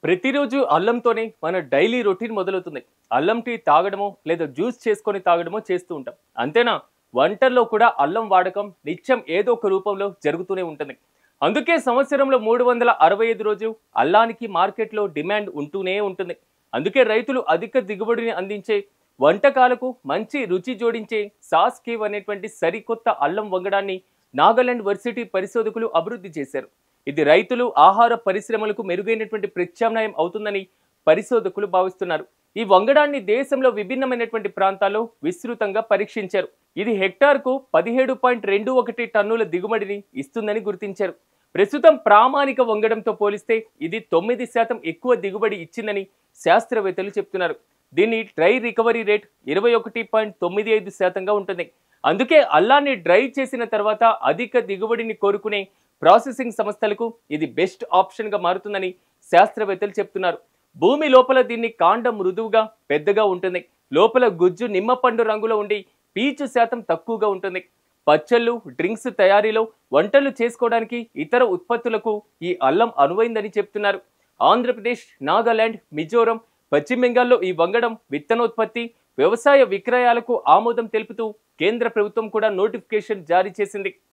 ప్రతిరోజు అల్లంతోనే మన daily routine మొదలవుతుంది. అల్లం టీ తాగడమో లేదా జ్యూస్ చేసుకొని తాగడమో చేస్తూ ఉంటాం. అంతేనా? వంటల్లో కూడా అల్లం వాడకం నిత్యం ఏదో ఒక రూపంలో జరుగుతూనే ఉంటుంది. అందుకే సంవత్సరంలో 365 రోజు అల్లానికి మార్కెట్లో డిమాండ్ ఉంటూనే ఉంటుంది. అందుకే రైతులు అధిక దిగుబడిని అందించే వంటకాలకు మంచి రుచి జోడించే సాస్ కేవ్ అనేటువంటి సరికొత్త అల్లం వంగడాన్ని నాగాలాండ్ వర్సిటీ పరిశోధకులు అభివృద్ధి చేశారు. ఇది రైతులు ఆహార పరిశ్రమలకు మెరుగైనటువంటి ప్రత్యామ్నాయం అవుతుందని పరిశోధకులు భావిస్తున్నారు. ఈ వంగడాన్ని దేశంలో విభిన్నమైనటువంటి ప్రాంతాల్లో విస్తృతంగా పరీక్షించారు. ఇది హెక్టార్కు 17.21 టన్నుల దిగుబడిని ఇస్తుందని గుర్తించారు. ప్రస్తుతం ప్రామాణిక వంగడంతో పోలిస్తే ఇది 9% ఎక్కువ దిగుబడి ఇచ్చిందని శాస్త్రవేత్తలు చెప్తున్నారు. దీని డ్రై రికవరీ రేట్ 21.95% ఉంటుంది. అందుకే అల్లాన్ని డ్రై చేసిన తర్వాత అధిక దిగుబడిని కోరుకునే ప్రాసెసింగ్ సంస్థలకు ఇది బెస్ట్ ఆప్షన్గా మారుతుందని శాస్త్రవేత్తలు చెప్తున్నారు. భూమి లోపల దీన్ని కాండం మృదువుగా పెద్దగా ఉంటుంది. లోపల గుజ్జు నిమ్మపండు రంగులో ఉండి పీచు శాతం తక్కువగా ఉంటుంది. పచ్చళ్ళు, డ్రింక్స్ తయారీలో, వంటలు చేసుకోవడానికి, ఇతర ఉత్పత్తులకు ఈ అల్లం అనువైందని చెప్తున్నారు. ఆంధ్రప్రదేశ్, నాగాలాండ్, మిజోరం, పశ్చిమ బెంగాల్లో ఈ వంగడం విత్తనోత్పత్తి, వ్యవసాయ విక్రయాలకు ఆమోదం తెలుపుతూ కేంద్ర ప్రభుత్వం కూడా నోటిఫికేషన్ జారీ చేసింది.